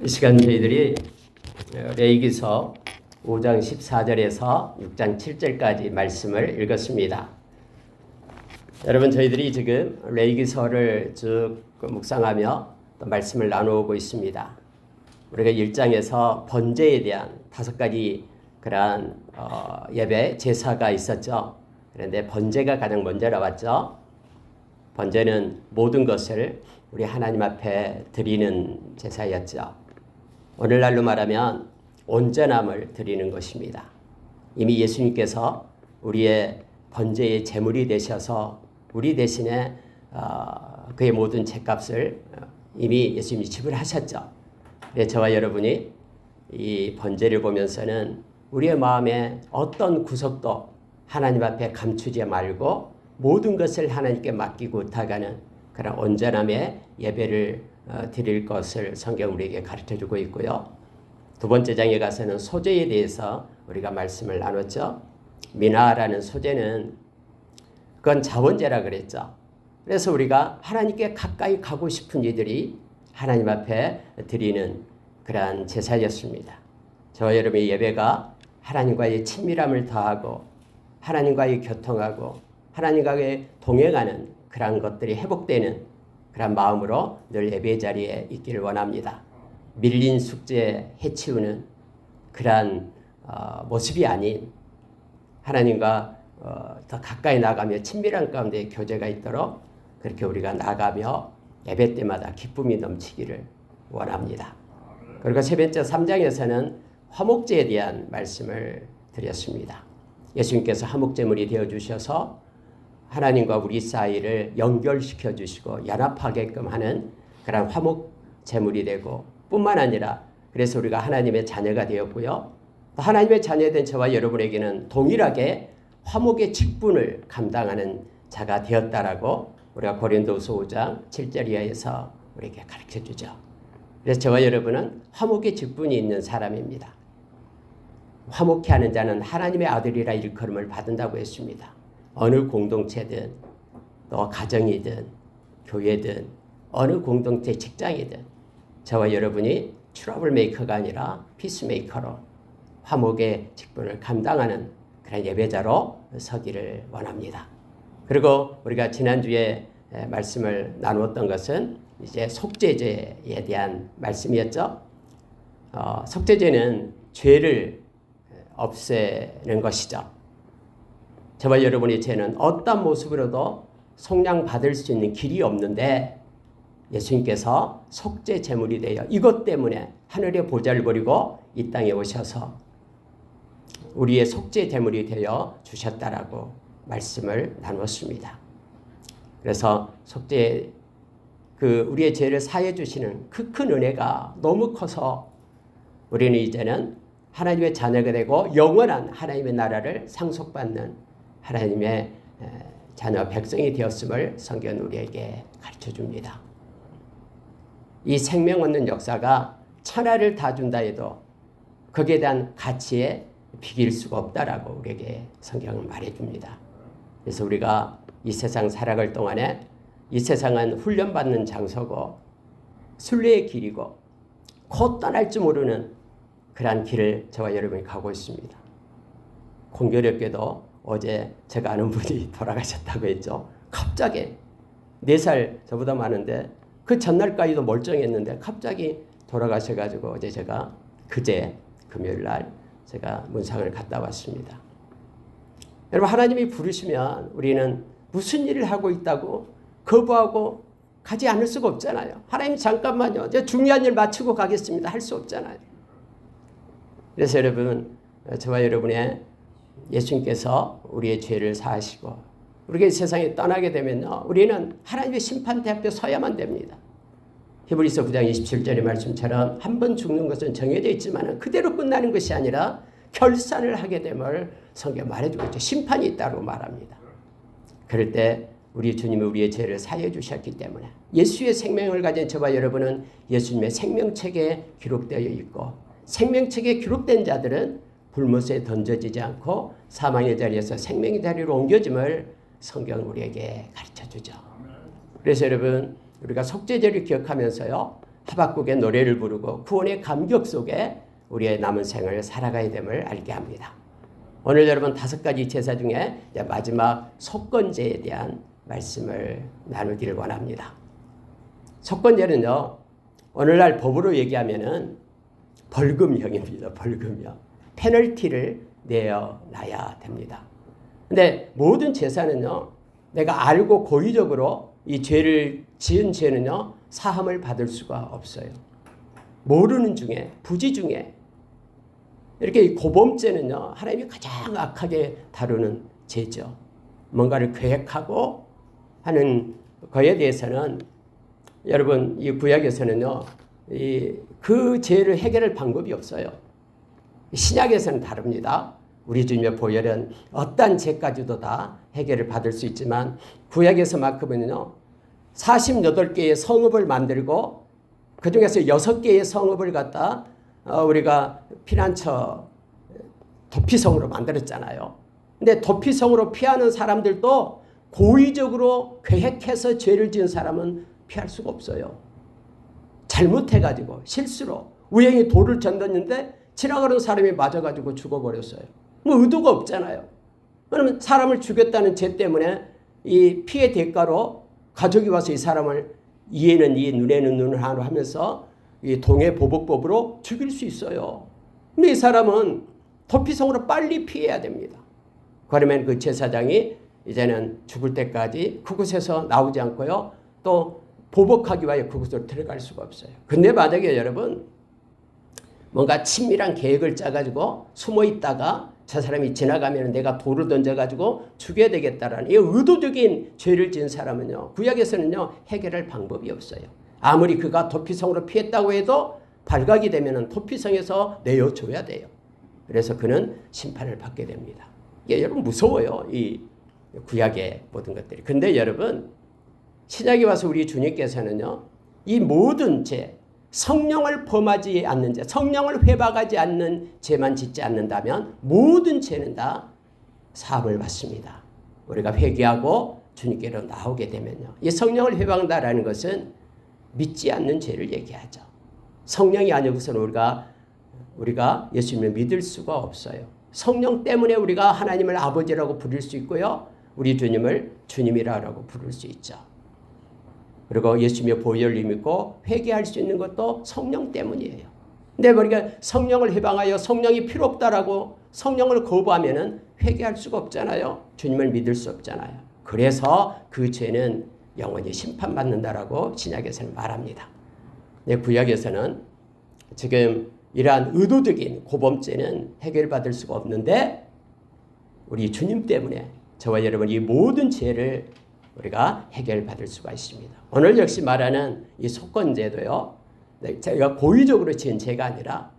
이 시간 저희들이 레위기서 5장 14절에서 6장 7절까지 말씀을 읽었습니다. 여러분, 저희들이 지금 레위기서를 쭉 묵상하며 또 말씀을 나누고 있습니다. 우리가 1장에서 번제에 대한 5가지 그러한 예배 제사가 있었죠. 그런데 번제가 가장 먼저 나왔죠. 번제는 모든 것을 우리 하나님 앞에 드리는 제사였죠. 오늘날로 말하면 온전함을 드리는 것입니다. 이미 예수님께서 우리의 번제의 제물이 되셔서 우리 대신에 그의 모든 죄값을 이미 예수님이 지불하셨죠. 그래서 저와 여러분이 이 번제를 보면서는 우리의 마음에 어떤 구석도 하나님 앞에 감추지 말고 모든 것을 하나님께 맡기고 나아가는 그런 온전함의 예배를 드릴 것을 성경 우리에게 가르쳐주고 있고요. 두 번째 장에 가서는 소재에 대해서 우리가 말씀을 나눴죠. 미나라는 소재는 그건 자원제라 그랬죠. 그래서 우리가 하나님께 가까이 가고 싶은 이들이 하나님 앞에 드리는 그러한 제사였습니다. 저와 여러분의 예배가 하나님과의 친밀함을 더하고 하나님과의 교통하고 하나님과의 동행하는 그러한 것들이 회복되는 그런 마음으로 늘 예배 자리에 있기를 원합니다. 밀린 숙제 해치우는 그러한 모습이 아닌 하나님과 더 가까이 나가며 친밀한 가운데 교제가 있도록 그렇게 우리가 나가며 예배 때마다 기쁨이 넘치기를 원합니다. 그리고 세 번째 3장에서는 화목제에 대한 말씀을 드렸습니다. 예수님께서 화목제물이 되어주셔서 하나님과 우리 사이를 연결시켜 주시고 연합하게끔 하는 그런 화목 제물이 되고 뿐만 아니라 그래서 우리가 하나님의 자녀가 되었고요. 또 하나님의 자녀된 저와 여러분에게는 동일하게 화목의 직분을 감당하는 자가 되었다라고 우리가 고린도서 5장 7절 이하에서 우리에게 가르쳐 주죠. 그래서 저와 여러분은 화목의 직분이 있는 사람입니다. 화목케 하는 자는 하나님의 아들이라 일컬음을 받는다고 했습니다. 어느 공동체든 또 가정이든 교회든 어느 공동체 직장이든 저와 여러분이 트러블 메이커가 아니라 피스 메이커로 화목의 직분을 감당하는 그런 예배자로 서기를 원합니다. 그리고 우리가 지난주에 말씀을 나누었던 것은 이제 속죄제에 대한 말씀이었죠. 속죄제는 죄를 없애는 것이죠. 저와 여러분의 죄는 어떤 모습으로도 속량받을 수 있는 길이 없는데 예수님께서 속죄 제물이 되어 이것 때문에 하늘의 보좌를 버리고 이 땅에 오셔서 우리의 속죄 제물이 되어 주셨다라고 말씀을 나눴습니다. 그래서 속죄 우리의 죄를 사해 주시는 그 큰 은혜가 너무 커서 우리는 이제는 하나님의 자녀가 되고 영원한 하나님의 나라를 상속받는 하나님의 자녀 백성이 되었음을 성경은 우리에게 가르쳐 줍니다. 이 생명 얻는 역사가 천하를 다 준다 해도 거기에 대한 가치에 비길 수가 없다라고 우리에게 성경은 말해줍니다. 그래서 우리가 이 세상 살아갈 동안에 이 세상은 훈련받는 장소고 순례의 길이고 곧 떠날 줄 모르는 그러한 길을 저와 여러분이 가고 있습니다. 공교롭게도 어제 제가 아는 분이 돌아가셨다고 했죠. 갑자기 4살 저보다 많은데 그 전날까지도 멀쩡했는데 갑자기 돌아가셔가지고 어제 제가 그제 금요일 날 제가 문상을 갔다 왔습니다. 여러분, 하나님이 부르시면 우리는 무슨 일을 하고 있다고 거부하고 가지 않을 수가 없잖아요. 하나님 잠깐만요. 제가 중요한 일 마치고 가겠습니다. 할 수 없잖아요. 그래서 여러분, 저와 여러분의 예수님께서 우리의 죄를 사하시고 우리가 이 세상에 떠나게 되면요, 우리는 하나님의 심판대 앞에 서야만 됩니다. 히브리서 9장 27절의 말씀처럼 한 번 죽는 것은 정해져 있지만 그대로 끝나는 것이 아니라 결산을 하게 됨을 성경 말해주고 있죠. 심판이 있다고 말합니다. 그럴 때 우리 주님이 우리의 죄를 사해 주셨기 때문에 예수의 생명을 가진 저와 여러분은 예수님의 생명책에 기록되어 있고 생명책에 기록된 자들은 불못에 던져지지 않고 사망의 자리에서 생명의 자리로 옮겨짐을 성경은 우리에게 가르쳐주죠. 그래서 여러분, 우리가 속죄제를 기억하면서요, 하박국의 노래를 부르고 구원의 감격 속에 우리의 남은 생을 살아가야 됨을 알게 합니다. 오늘 여러분 5가지 제사 중에 마지막 속건제에 대한 말씀을 나누기를 원합니다. 속건제는요, 오늘날 법으로 얘기하면은 벌금형입니다. 벌금형. 페널티를 내어놔야 됩니다. 근데 모든 제사는요, 내가 알고 고의적으로 이 죄를 지은 죄는요, 사함을 받을 수가 없어요. 모르는 중에, 부지 중에 이렇게 고범죄는요, 하나님이 가장 악하게 다루는 죄죠. 뭔가를 계획하고 하는 거에 대해서는 여러분 이 구약에서는요, 그 죄를 해결할 방법이 없어요. 신약에서는 다릅니다. 우리 주님의 보혈은 어떠한 죄까지도 다 해결을 받을 수 있지만 구약에서만큼은요, 48개의 성읍을 만들고 그중에서 6개의 성읍을 갖다 우리가 피난처 도피성으로 만들었잖아요. 근데 도피성으로 피하는 사람들도 고의적으로 계획해서 죄를 지은 사람은 피할 수가 없어요. 잘못해가지고 실수로 우연히 돌을 던졌는데 지나가는 사람이 맞아가지고 죽어버렸어요. 뭐 의도가 없잖아요. 그러면 사람을 죽였다는 죄 때문에 이 피해 대가로 가족이 와서 이 사람을 이에는 이 눈에는 눈을 하면서 이 동해보복법으로 죽일 수 있어요. 근데 이 사람은 도피성으로 빨리 피해야 됩니다. 그러면 그 제사장이 이제는 죽을 때까지 그곳에서 나오지 않고요, 또 보복하기 위하여 그곳으로 들어갈 수가 없어요. 근데 만약에 여러분 뭔가 친밀한 계획을 짜가지고 숨어 있다가 저 사람이 지나가면 내가 돌을 던져가지고 죽여야 되겠다라는 이 의도적인 죄를 지은 사람은요, 구약에서는요, 해결할 방법이 없어요. 아무리 그가 도피성으로 피했다고 해도 발각이 되면 도피성에서 내어줘야 돼요. 그래서 그는 심판을 받게 됩니다. 이게 여러분 무서워요. 이 구약의 모든 것들이. 근데 여러분 신약에 와서 우리 주님께서는요, 이 모든 죄, 성령을 범하지 않는 죄, 성령을 회박하지 않는 죄만 짓지 않는다면 모든 죄는 다 사함을 받습니다. 우리가 회개하고 주님께로 나오게 되면요. 이 성령을 회방한다라는 것은 믿지 않는 죄를 얘기하죠. 성령이 아니고서는 우리가 예수님을 믿을 수가 없어요. 성령 때문에 우리가 하나님을 아버지라고 부를 수 있고요, 우리 주님을 주님이라고 부를 수 있죠. 그리고 예수님의 보혈을 믿고 회개할 수 있는 것도 성령 때문이에요. 근데 우리가 성령을 해방하여 성령이 필요 없다라고 성령을 거부하면은 회개할 수가 없잖아요. 주님을 믿을 수 없잖아요. 그래서 그 죄는 영원히 심판받는다라고 신약에서는 말합니다. 근데 구약에서는 지금 이러한 의도적인 고범죄는 해결받을 수가 없는데 우리 주님 때문에 저와 여러분 이 모든 죄를 우리가 해결받을 수가 있습니다. 오늘 역시 말하는 이 속건제도요, 제가 고의적으로 지은 죄가 아니라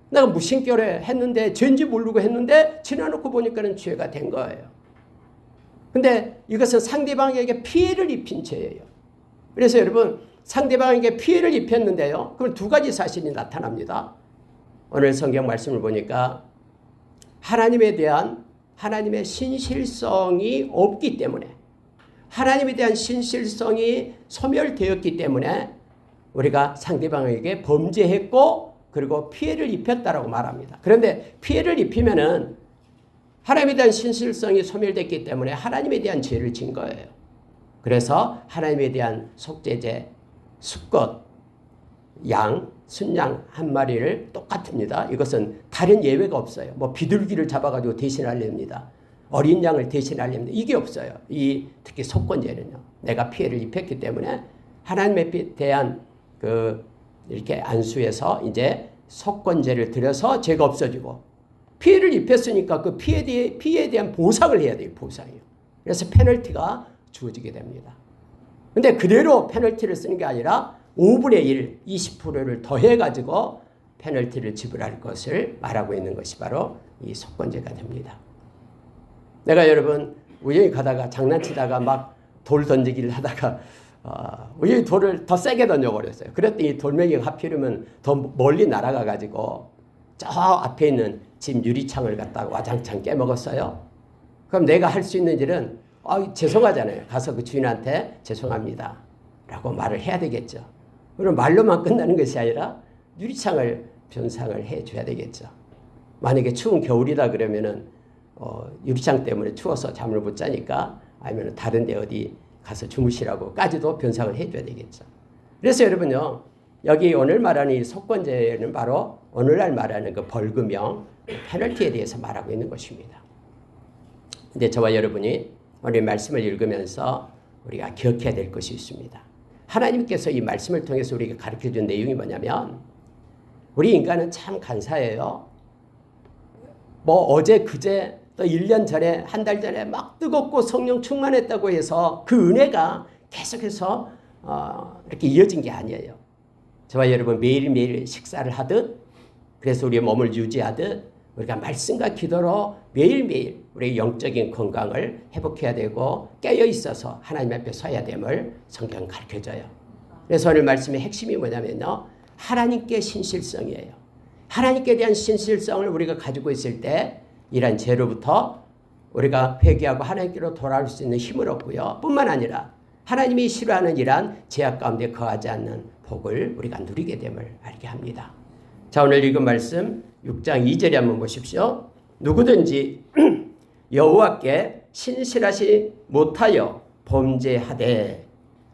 내가 무심결에 했는데 죄인지 모르고 했는데 지나놓고 보니까는 죄가 된 거예요. 근데 이것은 상대방에게 피해를 입힌 죄예요. 그래서 여러분 상대방에게 피해를 입혔는데요, 그럼 2가지 사실이 나타납니다. 오늘 성경 말씀을 보니까 하나님에 대한 하나님의 신실성이 없기 때문에, 하나님에 대한 신실성이 소멸되었기 때문에 우리가 상대방에게 범죄했고 그리고 피해를 입혔다라고 말합니다. 그런데 피해를 입히면은 하나님에 대한 신실성이 소멸됐기 때문에 하나님에 대한 죄를 진 거예요. 그래서 하나님에 대한 속죄제, 수컷, 양, 순양 한 마리를 똑같습니다. 이것은 다른 예외가 없어요. 뭐 비둘기를 잡아가지고 대신하렵니다. 어린 양을 대신하렵니다. 이게 없어요. 특히 속건제는요. 내가 피해를 입혔기 때문에 하나님에 대한 이렇게 안수해서 이제 속건제를 드려서 죄가 없어지고, 피해를 입혔으니까 그 피해에 대한 보상을 해야 돼요. 보상이요. 그래서 페널티가 주어지게 됩니다. 근데 그대로 페널티를 쓰는 게 아니라 5분의 1, 20%를 더해가지고 페널티를 지불할 것을 말하고 있는 것이 바로 이 속건제가 됩니다. 내가 여러분 우연히 가다가 장난치다가 막 돌 던지기를 하다가 우연히 돌을 더 세게 던져버렸어요. 그랬더니 돌멩이가 하필이면 더 멀리 날아가가지고 저 앞에 있는 집 유리창을 갖다가 와장창 깨먹었어요. 그럼 내가 할 수 있는 일은 죄송하잖아요. 가서 그 주인한테 죄송합니다 라고 말을 해야 되겠죠. 그럼 말로만 끝나는 것이 아니라 유리창을 변상을 해줘야 되겠죠. 만약에 추운 겨울이다 그러면은 유리창 때문에 추워서 잠을 못 자니까 아니면 다른 데 어디 가서 주무시라고까지도 변상을 해줘야 되겠죠. 그래서 여러분요, 여기 오늘 말하는 이 속건제는 바로 오늘날 말하는 그 벌금형 페널티에 대해서 말하고 있는 것입니다. 근데 저와 여러분이 오늘 말씀을 읽으면서 우리가 기억해야 될 것이 있습니다. 하나님께서 이 말씀을 통해서 우리에게 가르쳐준 내용이 뭐냐면, 우리 인간은 참 간사해요. 뭐 어제 그제 또 1년 전에 한 달 전에 막 뜨겁고 성령 충만했다고 해서 그 은혜가 계속해서 이렇게 이어진 게 아니에요. 저와 여러분 매일매일 식사를 하듯, 그래서 우리의 몸을 유지하듯 우리가 말씀과 기도로 매일매일 우리의 영적인 건강을 회복해야 되고 깨어 있어서 하나님 앞에 서야 됨을 성경은 가르쳐줘요. 그래서 오늘 말씀의 핵심이 뭐냐면요, 하나님께 신실성이에요. 하나님께 대한 신실성을 우리가 가지고 있을 때 이런 죄로부터 우리가 회개하고 하나님께로 돌아올 수 있는 힘을 얻고요. 뿐만 아니라 하나님이 싫어하는 이러한 죄악 가운데 거하지 않는 복을 우리가 누리게 됨을 알게 합니다. 자, 오늘 읽은 말씀 6장 2절에 한번 보십시오. 누구든지 여호와께 신실하지 못하여 범죄하되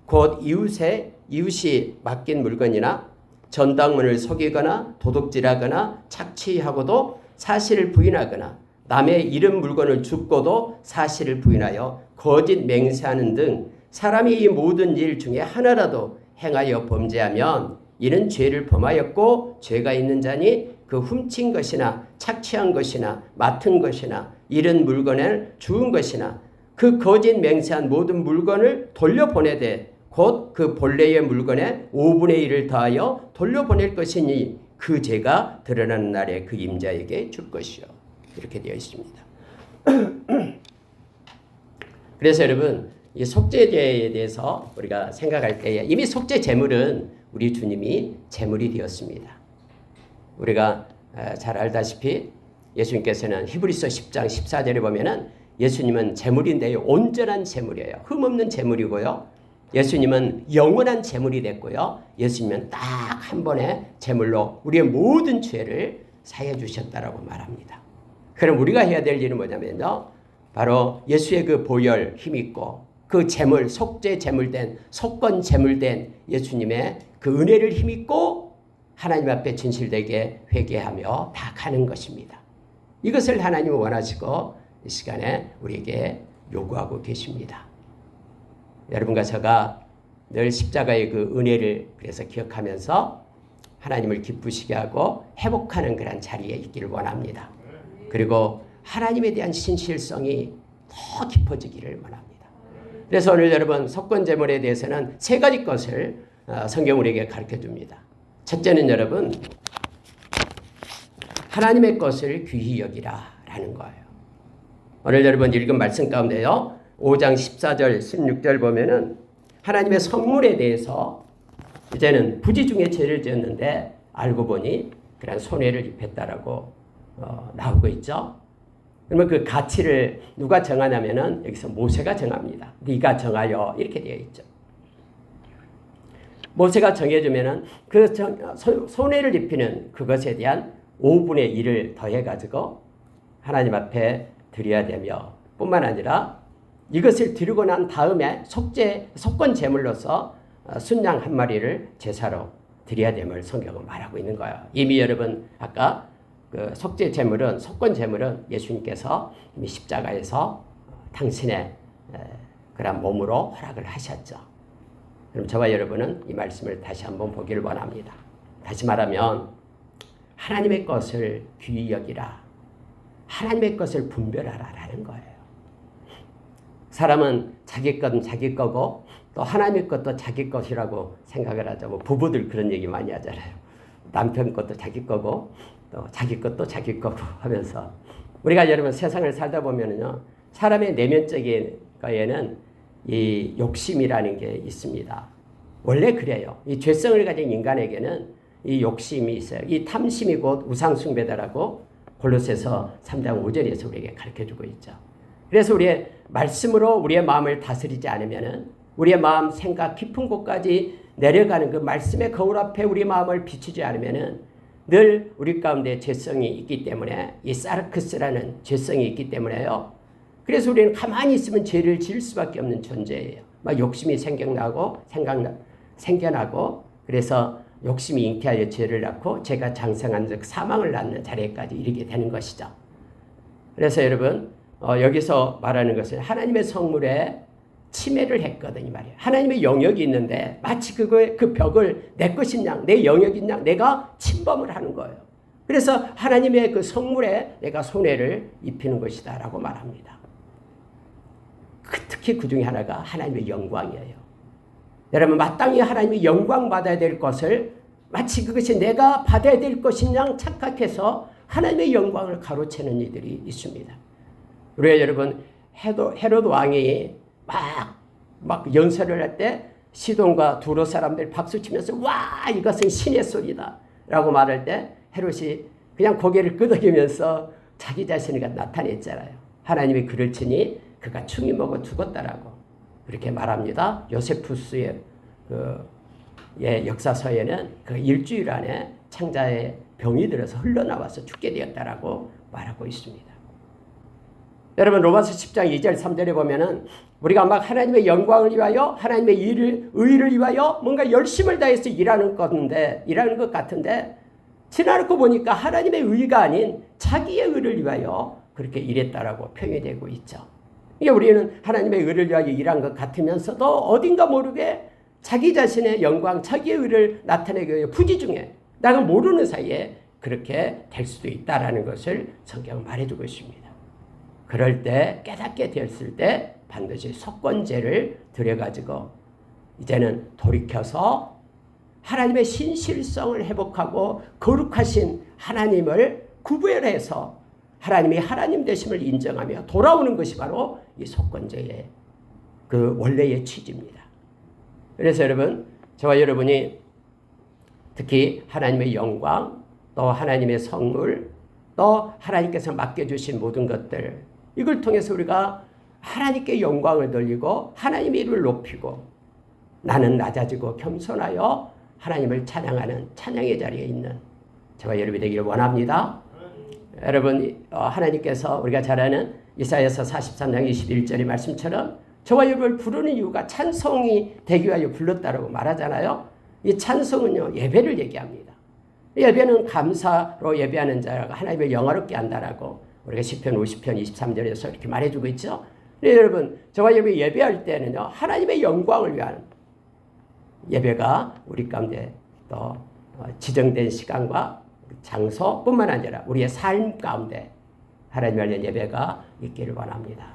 곧 이웃이 맡긴 물건이나 전당문을 속이거나 도둑질하거나 착취하고도 사실을 부인하거나 남의 잃은 물건을 줍고도 사실을 부인하여 거짓 맹세하는 등 사람이 이 모든 일 중에 하나라도 행하여 범죄하면 이는 죄를 범하였고 죄가 있는 자니 그 훔친 것이나 착취한 것이나 맡은 것이나 잃은 물건을 주운 것이나 그 거짓 맹세한 모든 물건을 돌려보내되 곧 그 본래의 물건의 5분의 1을 더하여 돌려보낼 것이니 그 죄가 드러나는 날에 그 임자에게 줄 것이요. 이렇게 되어 있습니다. 그래서 여러분, 이 속죄죄에 대해서 우리가 생각할 때에 이미 속죄 제물은 우리 주님이 제물이 되었습니다. 우리가 잘 알다시피 예수님께서는 히브리서 10장 14절에 보면은 예수님은 제물인데요, 온전한 제물이에요. 흠없는 제물이고요. 예수님은 영원한 제물이 됐고요. 예수님은 딱 한 번의 제물로 우리의 모든 죄를 사해 주셨다라고 말합니다. 그럼 우리가 해야 될 일은 뭐냐면요, 바로 예수의 그 보혈 힘있고 그 제물, 속죄 제물된, 속건 제물된 예수님의 그 은혜를 힘있고 하나님 앞에 진실되게 회개하며 다 가는 것입니다. 이것을 하나님은 원하시고 이 시간에 우리에게 요구하고 계십니다. 여러분과 제가 늘 십자가의 그 은혜를 그래서 기억하면서 하나님을 기쁘시게 하고 회복하는 그런 자리에 있기를 원합니다. 그리고 하나님에 대한 신실성이 더 깊어지기를 원합니다. 그래서 오늘 여러분 속건제물에 대해서는 세 가지 것을 성경 우리에게 가르쳐줍니다. 첫째는 여러분, 하나님의 것을 귀히 여기라 라는 거예요. 오늘 여러분 읽은 말씀 가운데요, 5장 14절 16절 보면은 하나님의 선물에 대해서 이제는 부지 중에 죄를 지었는데 알고 보니 그런 손해를 입혔다라고 나오고 있죠. 그러면 그 가치를 누가 정하냐면은 여기서 모세가 정합니다. 네가 정하여 이렇게 되어 있죠. 모세가 정해주면은 그 손해를 입히는 그것에 대한 5분의 1을 더해가지고 하나님 앞에 드려야 되며 뿐만 아니라 이것을 드리고 난 다음에 속건 제물로서 순양 한 마리를 제사로 드려야 됨을 성경은 말하고 있는 거예요. 이미 여러분 아까 그 속죄 제물은, 속건 제물은 예수님께서 이미 십자가에서 당신의 그런 몸으로 허락을 하셨죠. 그럼 저와 여러분은 이 말씀을 다시 한번 보기를 원합니다. 다시 말하면 하나님의 것을 귀히 여기라, 하나님의 것을 분별하라라는 거예요. 사람은 자기 것은 자기 거고 또 하나님의 것도 자기 것이라고 생각을 하죠. 뭐 부부들 그런 얘기 많이 하잖아요. 남편 것도 자기 거고 또 자기 것도 자기 거고 하면서 우리가 여러분 세상을 살다 보면은요, 사람의 내면적인 거에는 이 욕심이라는 게 있습니다. 원래 그래요. 이 죄성을 가진 인간에게는 이 욕심이 있어요. 이 탐심이 곧 우상숭배다라고 골로새서 3장 5절에서 우리에게 가르쳐주고 있죠. 그래서 우리의 말씀으로 우리의 마음을 다스리지 않으면은 우리의 마음 생각 깊은 곳까지 내려가는 그 말씀의 거울 앞에 우리 마음을 비추지 않으면은 늘 우리 가운데 죄성이 있기 때문에 이 사르크스라는 죄성이 있기 때문에요. 그래서 우리는 가만히 있으면 죄를 지을 수밖에 없는 존재예요. 막 욕심이 생겨나고 그래서 욕심이 잉태하여 죄를 낳고 죄가 장성한 즉 사망을 낳는 자리까지 이르게 되는 것이죠. 그래서 여러분 여기서 말하는 것은 하나님의 성물에 침해를 했거든요 말이에요. 하나님의 영역이 있는데 마치 그 벽을 내 것인 양, 내 영역인 양 내가 침범을 하는 거예요. 그래서 하나님의 그 성물에 내가 손해를 입히는 것이다 라고 말합니다. 특히 그 중에 하나가 하나님의 영광이에요. 여러분 마땅히 하나님의 영광 받아야 될 것을 마치 그것이 내가 받아야 될 것인 양 착각해서 하나님의 영광을 가로채는 이들이 있습니다. 우리가 여러분 헤롯 왕이 막 연설을 할 때 시돈과 두로 사람들 박수치면서 와 이것은 신의 소리다 라고 말할 때 헤롯이 그냥 고개를 끄덕이면서 자기 자신을 나타냈잖아요. 하나님이 그를 치니 그가 충이 먹어 죽었다라고 그렇게 말합니다. 요세푸스의 역사서에는 그 일주일 안에 창자에 병이 들어서 흘러나와서 죽게 되었다라고 말하고 있습니다. 여러분 로마서 10장 2절 3절에 보면은 우리가 막 하나님의 영광을 위하여 하나님의 의를 위하여 뭔가 열심을 다해서 일하는 것 같은데 지나놓고 보니까 하나님의 의가 아닌 자기의 의를 위하여 그렇게 일했다라고 표현이 되고 있죠. 그러니까 우리는 하나님의 의를 위하여 일한 것 같으면서도 어딘가 모르게 자기 자신의 영광, 자기의 의를 나타내기 위해 부지 중에 내가 모르는 사이에 그렇게 될 수도 있다라는 것을 성경은 말해주고 있습니다. 그럴 때 깨닫게 되었을 때 반드시 속건제를 들여가지고 이제는 돌이켜서 하나님의 신실성을 회복하고 거룩하신 하나님을 구별해서 하나님이 하나님 되심을 인정하며 돌아오는 것이 바로 이 속건제의 그 원래의 취지입니다. 그래서 여러분 저와 여러분이 특히 하나님의 영광 또 하나님의 성물 또 하나님께서 맡겨주신 모든 것들 이걸 통해서 우리가 하나님께 영광을 돌리고 하나님의 이름을 높이고 나는 낮아지고 겸손하여 하나님을 찬양하는 찬양의 자리에 있는 저와 여러분이 되기를 원합니다. 여러분 하나님께서 우리가 잘 아는 이사야서 43장 21절의 말씀처럼 저와 여러분을 부르는 이유가 찬송이 되기 위하여 불렀다라고 말하잖아요. 이 찬송은요 예배를 얘기합니다. 예배는 감사로 예배하는 자가 하나님을 영화롭게 한다라고 우리가 시편 50편 23절에서 이렇게 말해주고 있죠. 네, 여러분 저와 여러분이 예배할 때는요 하나님의 영광을 위한 예배가 우리 가운데 또 지정된 시간과 장소뿐만 아니라 우리의 삶 가운데 하나님을 위한 예배가 있기를 원합니다.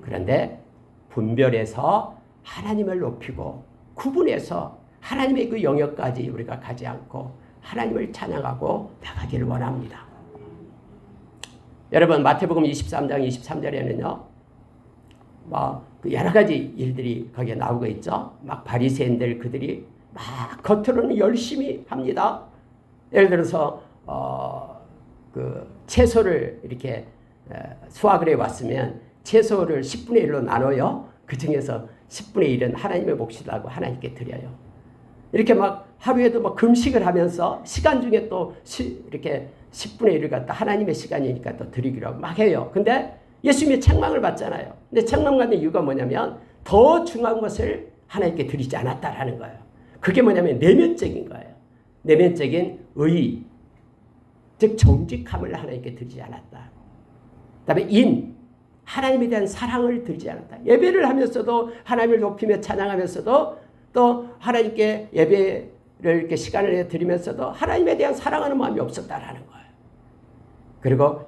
그런데 분별해서 하나님을 높이고 구분해서 하나님의 그 영역까지 우리가 가지 않고 하나님을 찬양하고 나가기를 원합니다. 여러분 마태복음 23장 23절에는요 여러 가지 일들이 거기에 나오고 있죠. 막 바리새인들 그들이 막 겉으로는 열심히 합니다. 예를 들어서 그 채소를 이렇게 수확을 해왔으면 채소를 10분의 1로 나눠요. 그 중에서 10분의 1은 하나님의 몫이라고 하나님께 드려요. 이렇게 막 하루에도 막 금식을 하면서 시간 중에 또 이렇게 10분의 1을 갖다 하나님의 시간이니까 또 드리기로 하고 막 해요. 근데 예수님이 책망을 받잖아요. 근데 책망받는 이유가 뭐냐면 더 중요한 것을 하나님께 드리지 않았다라는 거예요. 그게 뭐냐면 내면적인 거예요. 내면적인 의, 즉 정직함을 하나님께 드리지 않았다. 그다음에 하나님에 대한 사랑을 드리지 않았다. 예배를 하면서도 하나님을 높이며 찬양하면서도 또 하나님께 예배를 이렇게 시간을 드리면서도 하나님에 대한 사랑하는 마음이 없었다라는 거예요. 그리고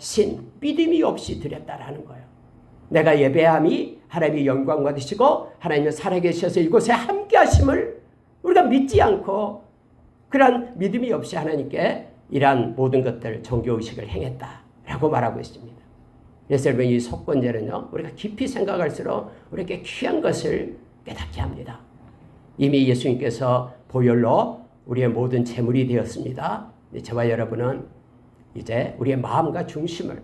믿음이 없이 드렸다라는 거예요. 내가 예배함이 하나님의 영광 받으시고 하나님의 살아계셔서 이곳에 함께 하심을 우리가 믿지 않고 그런 믿음이 없이 하나님께 이러한 모든 것들 종교의식을 행했다라고 말하고 있습니다. 그래서 여러분 이 속건제는요 우리가 깊이 생각할수록 우리에게 귀한 것을 깨닫게 합니다. 이미 예수님께서 보혈로 우리의 모든 제물이 되었습니다. 저와 여러분은 이제 우리의 마음과 중심을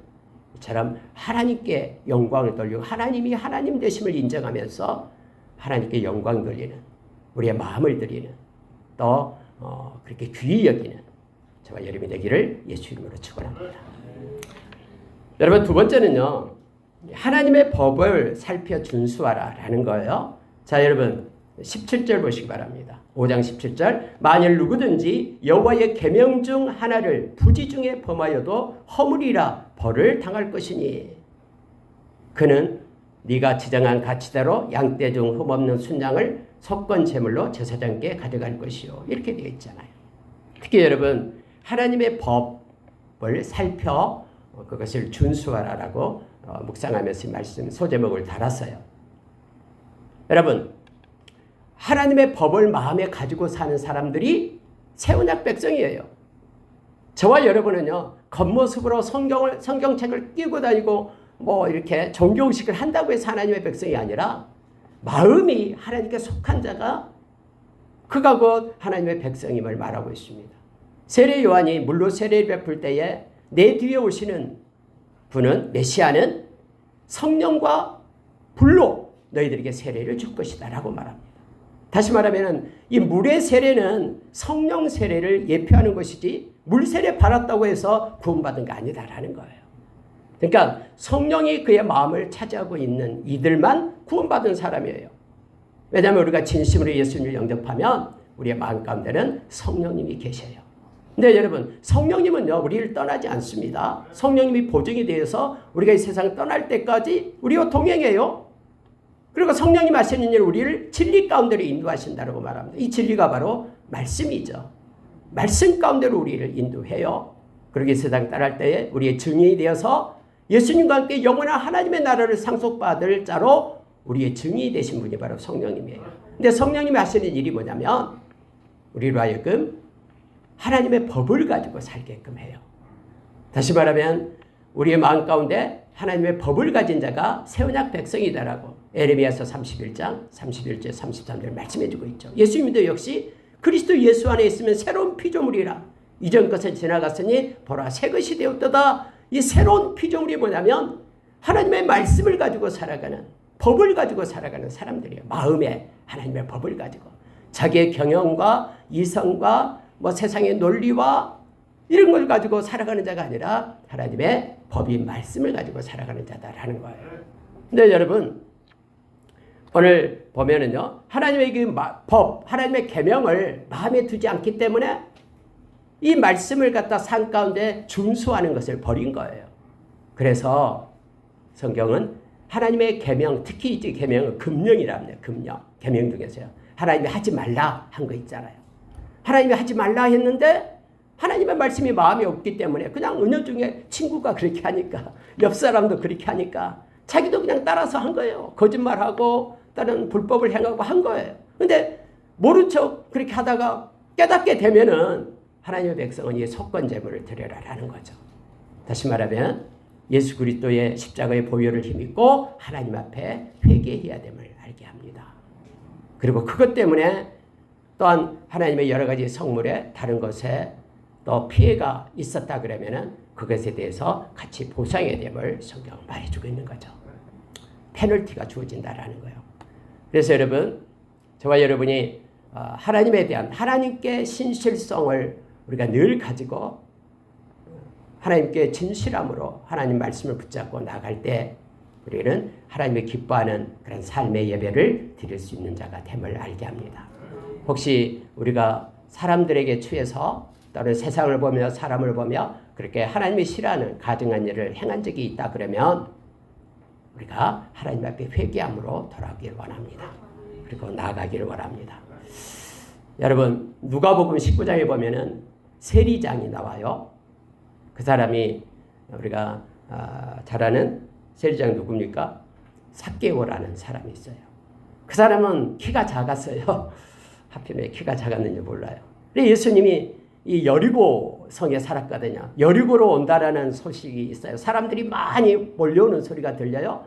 이처럼 하나님께 영광을 돌리고 하나님이 하나님 되심을 인정하면서 하나님께 영광 돌리는 우리의 마음을 드리는 또 그렇게 귀히 여기는 저와 여러분이 되기를 예수 이름으로 축원합니다. 여러분 두 번째는요. 하나님의 법을 살펴 준수하라라는 거예요. 자, 여러분 17절 보시기 바랍니다. 5장 17절 만일 누구든지 여호와의 계명 중 하나를 부지 중에 범하여도 허물이라 벌을 당할 것이니 그는 네가 지정한 가치대로 양떼 중 흠없는 순양을 속건 제물로 제사장께 가져갈 것이요. 이렇게 되어 있잖아요. 특히 여러분 하나님의 법을 살펴 그것을 준수하라라고 묵상하면서 말씀 소제목을 달았어요. 여러분 하나님의 법을 마음에 가지고 사는 사람들이 새 언약 백성이에요. 저와 여러분은요 겉모습으로 성경책을 끼고 다니고 뭐 이렇게 종교의식을 한다고 해서 하나님의 백성이 아니라 마음이 하나님께 속한 자가 그가 곧 하나님의 백성임을 말하고 있습니다. 세례 요한이 물로 세례를 베풀 때에 내 뒤에 오시는 분은 메시아는 성령과 불로 너희들에게 세례를 줄 것이다 라고 말합니다. 다시 말하면 이 물의 세례는 성령 세례를 예표하는 것이지 물 세례 받았다고 해서 구원받은 게 아니다라는 거예요. 그러니까 성령이 그의 마음을 차지하고 있는 이들만 구원받은 사람이에요. 왜냐하면 우리가 진심으로 예수님을 영접하면 우리의 마음 가운데는 성령님이 계셔요. 근데 여러분 성령님은요 우리를 떠나지 않습니다. 성령님이 보증이 되어서 우리가 이 세상을 떠날 때까지 우리와 동행해요. 그리고 성령님 하시는 일 우리를 진리 가운데로 인도하신다고 말합니다. 이 진리가 바로 말씀이죠. 말씀 가운데로 우리를 인도해요. 그렇게 세상 따라할 때에 우리의 증인이 되어서 예수님과 함께 영원한 하나님의 나라를 상속받을 자로 우리의 증인이 되신 분이 바로 성령님이에요. 근데 성령님이 하시는 일이 뭐냐면 우리로 하여금 하나님의 법을 가지고 살게끔 해요. 다시 말하면 우리의 마음 가운데 하나님의 법을 가진 자가 새 언약 백성이다라고 에레미야서 31장 31절 33절 말씀해주고 있죠. 예수님도 역시 그리스도 예수 안에 있으면 새로운 피조물이라 이전 것은 지나갔으니 보라 새 것이 되었도다. 이 새로운 피조물이 뭐냐면 하나님의 말씀을 가지고 살아가는 법을 가지고 살아가는 사람들이에요. 마음에 하나님의 법을 가지고 자기의 경영과 이성과 뭐 세상의 논리와 이런 걸 가지고 살아가는 자가 아니라 하나님의 법인 말씀을 가지고 살아가는 자다라는 거예요. 근데 여러분 오늘 보면은요 하나님의 그 법, 하나님의 계명을 마음에 두지 않기 때문에 이 말씀을 갖다 산 가운데 준수하는 것을 버린 거예요. 그래서 성경은 하나님의 계명, 특히 이 계명은 금령이라 합니다. 금령, 계명 중에서요. 하나님이 하지 말라 한 거 있잖아요. 하나님이 하지 말라 했는데 하나님의 말씀이 마음에 없기 때문에 그냥 은연중에 친구가 그렇게 하니까 옆 사람도 그렇게 하니까 자기도 그냥 따라서 한 거예요. 거짓말하고 다른 불법을 행하고 한 거예요. 근데 모른 척 그렇게 하다가 깨닫게 되면은 하나님의 백성은 이 속건제물을 드려라라는 거죠. 다시 말하면 예수 그리스도의 십자가의 보혈을 힘입고 하나님 앞에 회개해야 됨을 알게 합니다. 그리고 그것 때문에 또한 하나님의 여러 가지 성물에 다른 것에 또 피해가 있었다 그러면은 그것에 대해서 같이 보상해야 됨을 성경은 말해주고 있는 거죠. 페널티가 주어진다라는 거예요. 그래서 여러분, 저와 여러분이 하나님에 대한 하나님께 신실성을 우리가 늘 가지고 하나님께 진실함으로 하나님 말씀을 붙잡고 나갈 때 우리는 하나님의 기뻐하는 그런 삶의 예배를 드릴 수 있는 자가 됨을 알게 합니다. 혹시 우리가 사람들에게 취해서 또는 세상을 보며 사람을 보며 그렇게 하나님이 싫어하는 가증한 일을 행한 적이 있다 그러면 우리가 하나님 앞에 회개함으로 돌아오기를 원합니다. 그리고 나아가기를 원합니다. 여러분 누가복음 19장에 보면은 세리장이 나와요. 그 사람이 우리가 잘 아는 세리장 누굽니까? 삭개오라는 사람이 있어요. 그 사람은 키가 작았어요. 하필 왜 키가 작았는지 몰라요. 근데 예수님이 이 여리고 성에 살았거든요. 여리고로 온다라는 소식이 있어요. 사람들이 많이 몰려오는 소리가 들려요.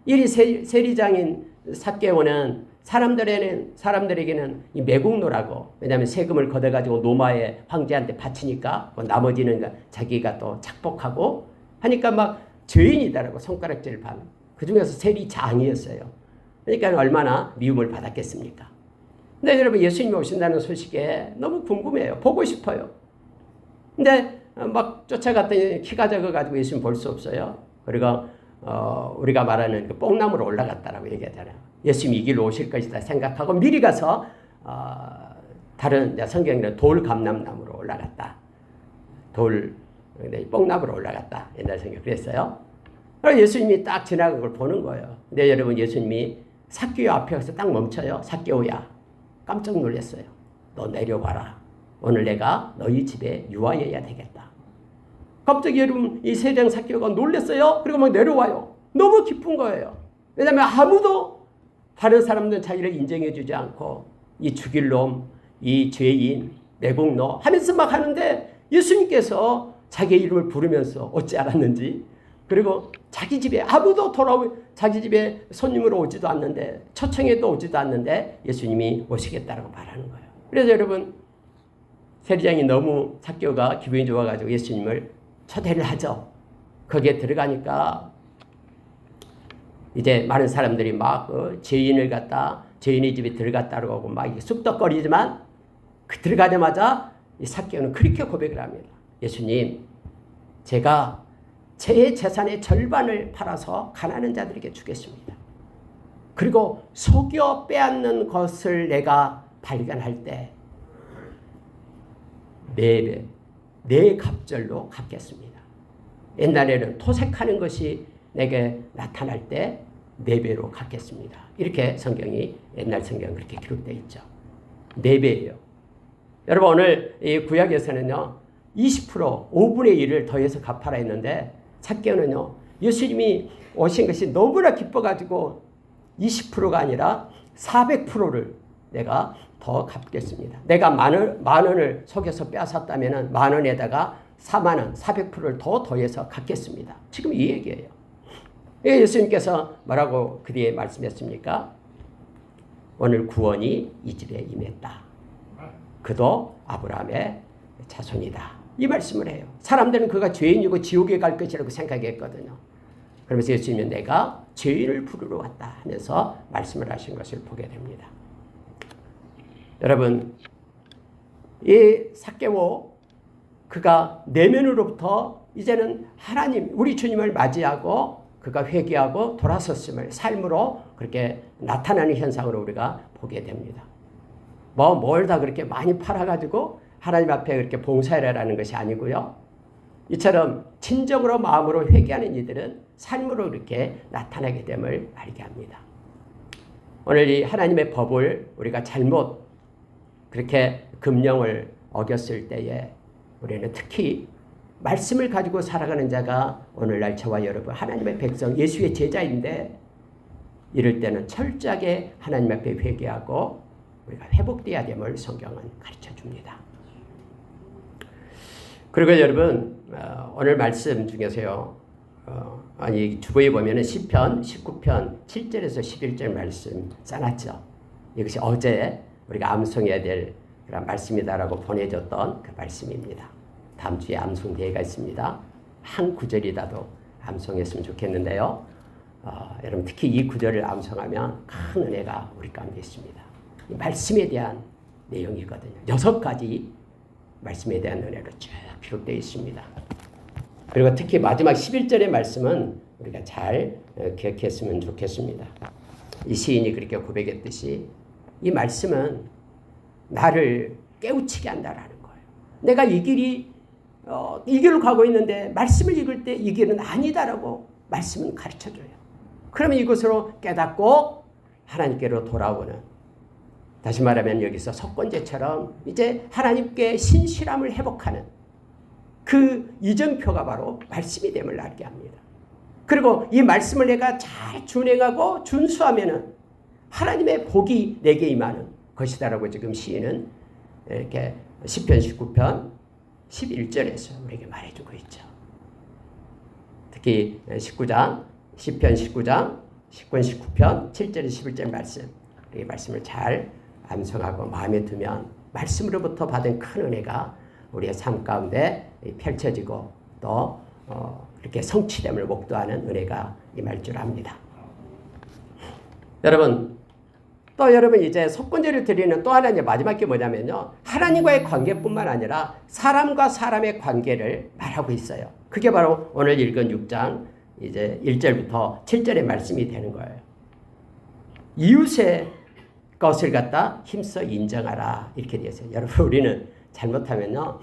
이 세리장인 삭개오는 사람들에게는 이 매국노라고, 왜냐하면 세금을 걷어가지고 로마의 황제한테 바치니까 뭐 나머지는 자기가 또 착복하고 하니까 막 죄인이다라고 손가락질 받는, 그 중에서 세리장이었어요. 그러니까 얼마나 미움을 받았겠습니까? 근데 여러분 예수님이 오신다는 소식에 너무 궁금해요. 보고 싶어요. 근데 막 쫓아갔더니 키가 작아가지고 예수님 볼 수 없어요. 그리고 우리가 말하는 그 뽕나무로 올라갔다라고 얘기하잖아요. 예수님이 이 길로 오실 것이다 생각하고 미리 가서 다른 성경에는 돌 감람나무로 올라갔다. 뽕나무로 올라갔다. 옛날 성경 그랬어요. 그래서 예수님이 딱 지나간 걸 보는 거예요. 근데 여러분 예수님이 삭개오 앞에 가서 딱 멈춰요. 삭개오야. 깜짝 놀랐어요. 너 내려와라. 오늘 내가 너희 집에 유하여야 되겠다. 갑자기 여러분 이 세장 삭개오가 놀랐어요. 그리고 막 내려와요. 너무 기쁜 거예요. 왜냐하면 아무도 다른 사람들은 자기를 인정해 주지 않고 이 죽일 놈, 이 죄인, 매국노 하면서 막 하는데 예수님께서 자기 이름을 부르면서 어찌 알았는지 그리고 자기 집에 아무도 자기 집에 손님으로 오지도 않는데 초청해도 오지도 않는데 예수님이 오시겠다라고 말하는 거예요. 그래서 여러분 세리장이 너무 삭개오가 기분이 좋아가지고 예수님을 초대를 하죠. 거기에 들어가니까 이제 많은 사람들이 막 죄인의 집에 들어갔다고 하고 막 쑥덕거리지만 들어가자마자 이 삭개오는 그렇게 고백을 합니다. 예수님, 제가 제 재산의 절반을 팔아서 가난한 자들에게 주겠습니다. 그리고 속여 빼앗는 것을 내가 발견할 때 네 갑절로 갚겠습니다. 옛날에는 토색하는 것이 내게 나타날 때 4배로 갚겠습니다. 이렇게 성경이 옛날 성경 그렇게 기록되어 있죠. 4배예요. 여러분 오늘 이 구약에서는요 20% 5분의 1을 더해서 갚아라 했는데 삭개오는요 예수님이 오신 것이 너무나 기뻐가지고 20%가 아니라 400%를 내가 더 갚겠습니다. 내가 만 원을 속여서 빼앗았다면 만 원에다가 4만 원 400%를 더 더해서 갚겠습니다. 지금 이 얘기예요. 예수님께서 뭐라고 그 뒤에 말씀했습니까? 오늘 구원이 이 집에 임했다. 그도 아브라함의 자손이다. 이 말씀을 해요. 사람들은 그가 죄인이고 지옥에 갈 것이라고 생각했거든요. 그러면서 예수님은 내가 죄인을 부르러 왔다 하면서 말씀을 하신 것을 보게 됩니다. 여러분 이 삭개오 그가 내면으로부터 이제는 하나님 우리 주님을 맞이하고 그가 회개하고 돌아섰음을 삶으로 그렇게 나타나는 현상으로 우리가 보게 됩니다. 뭘 다 그렇게 많이 팔아가지고 하나님 앞에 그렇게 봉사하라는 것이 아니고요. 이처럼 진정으로 마음으로 회개하는 이들은 삶으로 이렇게 나타나게 됨을 알게 합니다. 오늘 이 하나님의 법을 우리가 잘못 그렇게 금령을 어겼을 때에 우리는 특히 말씀을 가지고 살아가는 자가 오늘날 저와 여러분 하나님의 백성 예수의 제자인데 이럴 때는 철저하게 하나님 앞에 회개하고 우리가 회복돼야 됨을 성경은 가르쳐 줍니다. 그리고 여러분 오늘 말씀 중에서요 주보에 보면은 시편 19편 7절에서 11절 말씀 써놨죠. 이것이 어제 우리가 암송해야 될 그런 말씀이다라고 보내줬던 그 말씀입니다. 다음 주에 암송 대회가 있습니다. 한 구절이라도 암송했으면 좋겠는데요. 여러분 특히 이 구절을 암송하면 큰 은혜가 우리 가운데 있습니다. 이 말씀에 대한 내용이거든요. 6가지 말씀에 대한 은혜로 쭉 기록되어 있습니다. 그리고 특히 마지막 11절의 말씀은 우리가 잘 기억했으면 좋겠습니다. 이 시인이 그렇게 고백했듯이 이 말씀은 나를 깨우치게 한다라는 거예요. 내가 이 길로 가고 있는데 말씀을 읽을 때 이 길은 아니다라고 말씀은 가르쳐줘요. 그러면 이것으로 깨닫고 하나님께로 돌아오는, 다시 말하면 여기서 석권제처럼 이제 하나님께 신실함을 회복하는 그 이정표가 바로 말씀이 됨을 알게 합니다. 그리고 이 말씀을 내가 잘 준행하고 준수하면은 하나님의 복이 내게 임하는 것이다라고 지금 시인은 이렇게 시편 19편 11절에서 우리에게 말해주고 있죠. 특히 시편 19장 19편 7절 11절 말씀, 이 말씀을 잘 암송하고 마음에 두면 말씀으로부터 받은 큰 은혜가 우리의 삶 가운데 펼쳐지고 또 이렇게 성취됨을 목도하는 은혜가 임할 줄 압니다. 여러분 또 여러분 이제 속건제를 드리는 또 하나 이제 마지막 게 뭐냐면요. 하나님과의 관계뿐만 아니라 사람과 사람의 관계를 말하고 있어요. 그게 바로 오늘 읽은 6장 이제 1절부터 7절의 말씀이 되는 거예요. 이웃의 것을 갖다 힘써 인정하라 이렇게 되어 있어요. 여러분 우리는 잘못하면요.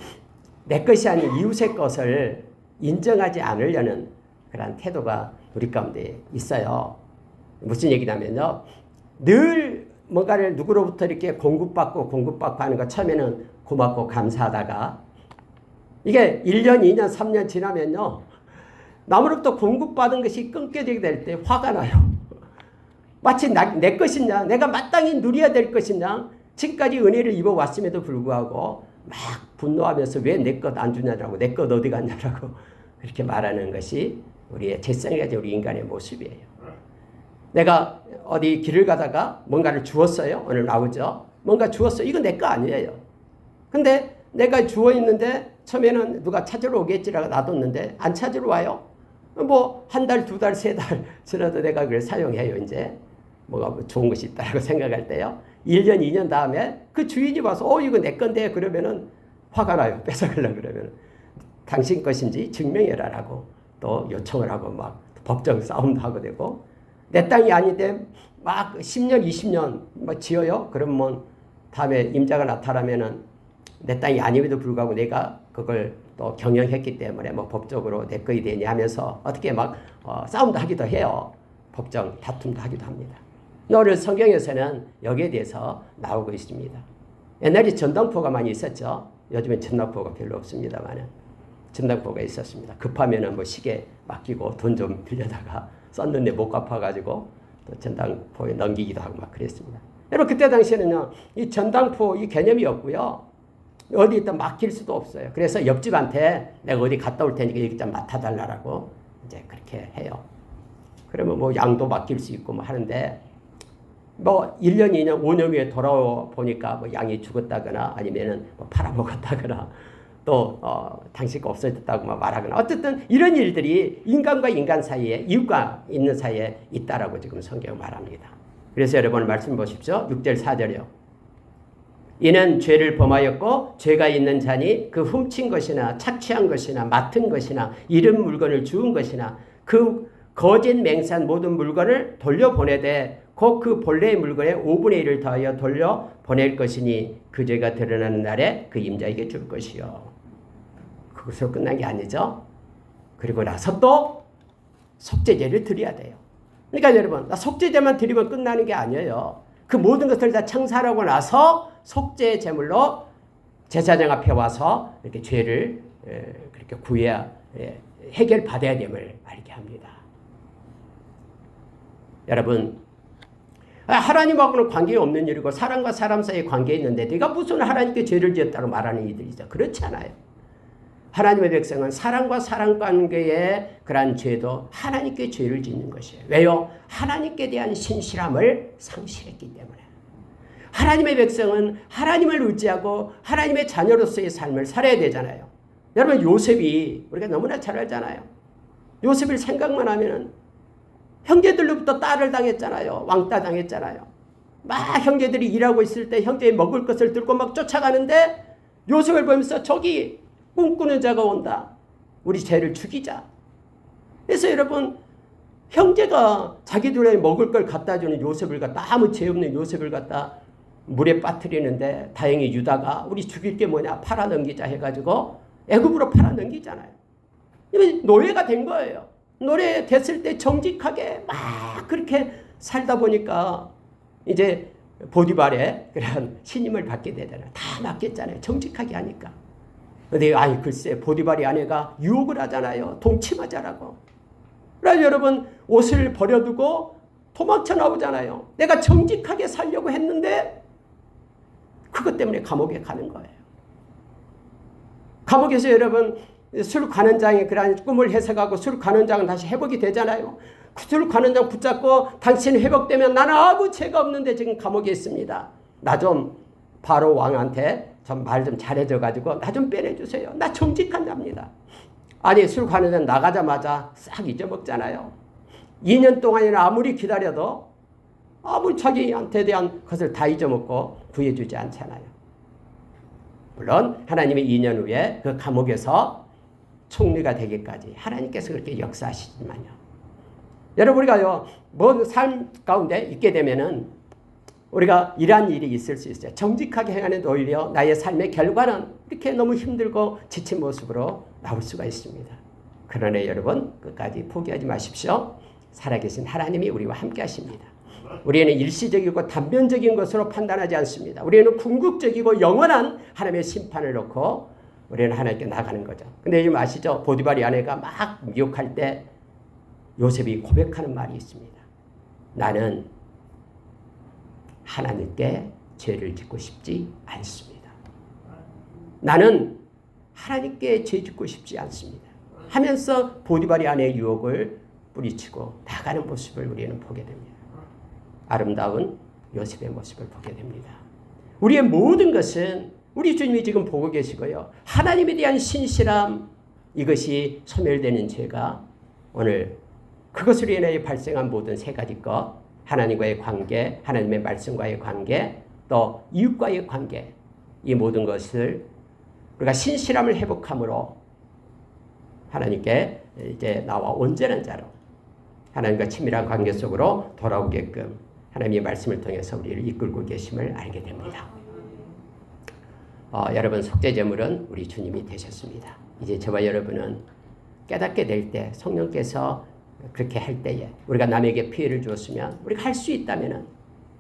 내 것이 아닌 이웃의 것을 인정하지 않으려는 그런 태도가 우리 가운데 있어요. 무슨 얘기냐면요. 늘 뭔가를 누구로부터 이렇게 공급받고 하는 거 처음에는 고맙고 감사하다가 이게 1년, 2년, 3년 지나면요. 남으로부터 공급받은 것이 끊겨지게 될 때 화가 나요. 마치 내 것이냐, 내가 마땅히 누려야 될 것이냐, 지금까지 은혜를 입어왔음에도 불구하고 막 분노하면서 왜 내 것 안 주냐라고, 내 것 어디 갔냐라고 그렇게 말하는 것이 우리의 재성이 가진 우리 인간의 모습이에요. 내가 어디 길을 가다가 뭔가를 주었어요. 오늘 나오죠. 뭔가 주었어요. 이건 내 거 아니에요. 근데 내가 주어 있는데 처음에는 누가 찾으러 오겠지라고 놔뒀는데 안 찾으러 와요. 뭐 한 달, 두 달, 세 달 지나도 내가 그걸 사용해요. 이제 뭐가 좋은 것이 있다라고 생각할 때요. 1년, 2년 다음에 그 주인이 와서 이거 내 건데 그러면은 화가 나요. 뺏어가려고 그러면 당신 것인지 증명해라라고 또 요청을 하고 막 법정 싸움도 하고 되고 내 땅이 아닌데 막 10년, 20년 막 지어요. 그럼 뭐 다음에 임자가 나타나면은 내 땅이 아님에도 불구하고 내가 그걸 또 경영했기 때문에 뭐 법적으로 내 거이 되냐 하면서 어떻게 막 싸움도 하기도 해요. 법정 다툼도 하기도 합니다. 오늘 성경에서는 여기에 대해서 나오고 있습니다. 옛날에 전당포가 많이 있었죠. 요즘엔 전당포가 별로 없습니다만은 전당포가 있었습니다. 급하면은 뭐 시계 맡기고 돈 좀 빌려다가 썼는데 못 갚아가지고 또 전당포에 넘기기도 하고 막 그랬습니다. 여러분 그때 당시에는요 이 전당포 이 개념이 없고요 어디 있다 맡길 수도 없어요. 그래서 옆집한테 내가 어디 갔다 올 테니까 여기 좀 맡아달라고 이제 그렇게 해요. 그러면 뭐 양도 맡길 수 있고 뭐 하는데 뭐 1년, 2년, 5년 후에 돌아와 보니까 뭐 양이 죽었다거나 아니면은 뭐 팔아먹었다거나 또 당시가 없어졌다고 말하거나 어쨌든 이런 일들이 인간과 인간 사이에 이웃과 있는 사이에 있다라고 지금 성경 말합니다. 그래서 여러분 말씀 보십시오. 6절 4절이요. 이는 죄를 범하였고 죄가 있는 자니 그 훔친 것이나 착취한 것이나 맡은 것이나 잃은 물건을 주운 것이나 그 거짓 맹세한 모든 물건을 돌려보내되 곧 그 본래의 물건의 5분의 1을 더하여 돌려보낼 것이니 그 죄가 드러나는 날에 그 임자에게 줄 것이요. 그것으로 끝난 게 아니죠. 그리고 나서 또 속죄제를 드려야 돼요. 그러니까 여러분 속죄제만 드리면 끝나는 게 아니에요. 그 모든 것을 다 청산하고 나서 속죄 제물로 제사장 앞에 와서 이렇게 죄를 그렇게 구해야 해결받아야 됨을 알게 합니다. 여러분 하나님하고는 관계 없는 일이고 사람과 사람 사이에 관계 있는데 네가 무슨 하나님께 죄를 지었다고 말하는 이들이죠. 그렇지 않아요. 하나님의 백성은 사람과 사람 관계에 그러한 죄도 하나님께 죄를 짓는 것이에요. 왜요? 하나님께 대한 신실함을 상실했기 때문에. 하나님의 백성은 하나님을 의지하고 하나님의 자녀로서의 삶을 살아야 되잖아요. 여러분 요셉이 우리가 너무나 잘 알잖아요. 요셉을 생각만 하면은 형제들로부터 딸을 당했잖아요. 왕따 당했잖아요. 막 형제들이 일하고 있을 때 형제의 먹을 것을 들고 막 쫓아가는데 요셉을 보면서 저기 꿈꾸는 자가 온다. 우리 쟤를 죽이자. 그래서 여러분 형제가 자기들의 먹을 걸 갖다 주는 요셉을 갖다 아무 죄 없는 요셉을 갖다 물에 빠뜨리는데 다행히 유다가 우리 죽일 게 뭐냐 팔아넘기자 해가지고 애굽으로 팔아넘기잖아요. 노예가 된 거예요. 노래 됐을 때 정직하게 막 그렇게 살다 보니까 이제 보디발의 그런 신임을 받게 되잖아요. 다 맡겼잖아요. 정직하게 하니까. 근데 글쎄 보디발의 아내가 유혹을 하잖아요. 동침하자라고. 그래서 여러분 옷을 버려두고 도망쳐 나오잖아요. 내가 정직하게 살려고 했는데 그것 때문에 감옥에 가는 거예요. 감옥에서 여러분 술 관원장이 그런 꿈을 해석하고 술 관원장은 다시 회복이 되잖아요. 술 관원장 붙잡고 당신 회복되면 나는 아무 죄가 없는데 지금 감옥에 있습니다. 나 좀 바로 왕한테 좀 말 좀 잘해줘 가지고 나 좀 빼내주세요. 나 정직한 자입니다. 아니 술 관원장 나가자마자 싹 잊어먹잖아요. 2년 동안이나 아무리 기다려도 아무 자기한테 대한 것을 다 잊어먹고 구해주지 않잖아요. 물론 하나님의 2년 후에 그 감옥에서 총리가 되기까지 하나님께서 그렇게 역사하시지만요. 여러분 우리가요 뭔 삶 가운데 있게 되면은 우리가 이러한 일이 있을 수 있어요. 정직하게 행하는 오히려 나의 삶의 결과는 이렇게 너무 힘들고 지친 모습으로 나올 수가 있습니다. 그러나 여러분 끝까지 포기하지 마십시오. 살아계신 하나님이 우리와 함께 하십니다. 우리는 일시적이고 단면적인 것으로 판단하지 않습니다. 우리는 궁극적이고 영원한 하나님의 심판을 놓고 우리는 하나님께 나가는 거죠. 근데 지금 아시죠? 보디발의 아내가 막 미혹할 때 요셉이 고백하는 말이 있습니다. 나는 하나님께 죄를 짓고 싶지 않습니다. 나는 하나님께 죄 짓고 싶지 않습니다. 하면서 보디발의 아내의 유혹을 뿌리치고 나가는 모습을 우리는 보게 됩니다. 아름다운 요셉의 모습을 보게 됩니다. 우리의 모든 것은 우리 주님이 지금 보고 계시고요. 하나님에 대한 신실함, 이것이 소멸되는 죄가 오늘 그것으로 인해 발생한 모든 세 가지 것, 하나님과의 관계, 하나님의 말씀과의 관계, 또 이웃과의 관계, 이 모든 것을 우리가 신실함을 회복함으로 하나님께 이제 나와 온전한 자로 하나님과 친밀한 관계 속으로 돌아오게끔 하나님의 말씀을 통해서 우리를 이끌고 계심을 알게 됩니다. 여러분 속죄제물은 우리 주님이 되셨습니다. 이제 저와 여러분은 깨닫게 될 때 성령께서 그렇게 할 때에 우리가 남에게 피해를 주었으면 우리가 할 수 있다면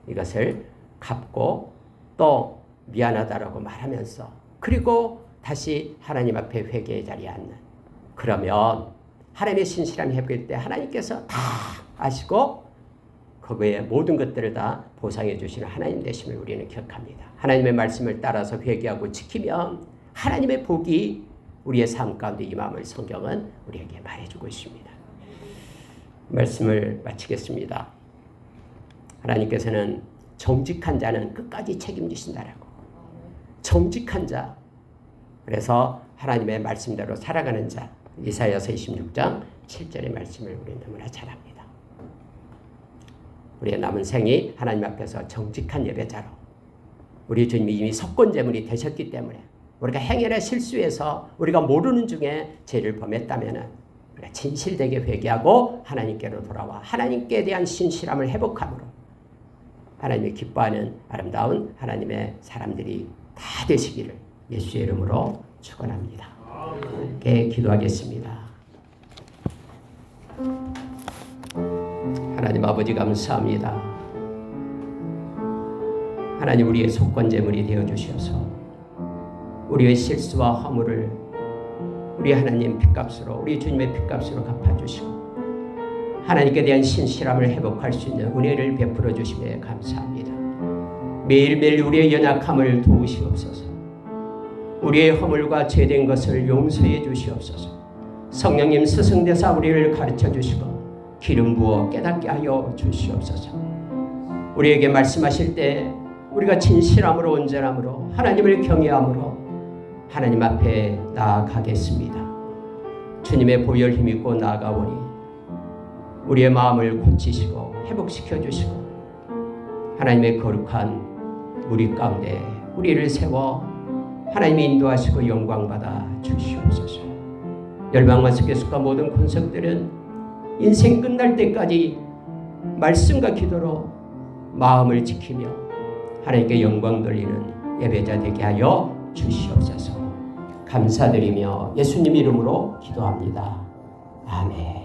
이것을 갚고 또 미안하다라고 말하면서 그리고 다시 하나님 앞에 회개의 자리에 앉는, 그러면 하나님의 신실함이 회복될 때 하나님께서 다 아시고 그거의 모든 것들을 다 보상해 주시는 하나님 되심을 우리는 기억합니다. 하나님의 말씀을 따라서 회개하고 지키면 하나님의 복이 우리의 삶 가운데 임함을 성경은 우리에게 말해주고 있습니다. 말씀을 마치겠습니다. 하나님께서는 정직한 자는 끝까지 책임지신다라고. 정직한 자, 그래서 하나님의 말씀대로 살아가는 자, 이사야서 26장 7절의 말씀을 우리는 너무나 잘 압니다. 우리의 남은 생이 하나님 앞에서 정직한 예배자로 우리 주님이 이미 속건제물이 되셨기 때문에 우리가 행여나 실수해서 우리가 모르는 중에 죄를 범했다면 우리가 진실되게 회개하고 하나님께로 돌아와 하나님께 대한 신실함을 회복함으로 하나님이 기뻐하는 아름다운 하나님의 사람들이 다 되시기를 예수의 이름으로 축원합니다. 함께 기도하겠습니다. 하나님 아버지 감사합니다. 하나님 우리의 속건제물이 되어주셔서 우리의 실수와 허물을 우리 하나님 핏값으로 우리 주님의 핏값으로 갚아주시고 하나님께 대한 신실함을 회복할 수 있는 은혜를 베풀어 주심에 감사합니다. 매일매일 우리의 연약함을 도우시옵소서. 우리의 허물과 죄된 것을 용서해 주시옵소서. 성령님 스승되사 우리를 가르쳐 주시고 기름 부어 깨닫게 하여 주시옵소서. 우리에게 말씀하실 때 우리가 진실함으로 온전함으로 하나님을 경외함으로 하나님 앞에 나아가겠습니다. 주님의 보혈 힘입고 나아가오니 우리의 마음을 고치시고 회복시켜 주시고 하나님의 거룩한 무리 가운데 우리를 세워 하나님이 인도하시고 영광받아 주시옵소서. 열방과 스케스과 모든 권석들은 인생 끝날 때까지 말씀과 기도로 마음을 지키며 하나님께 영광 돌리는 예배자 되게 하여 주시옵소서. 감사드리며 예수님 이름으로 기도합니다. 아멘.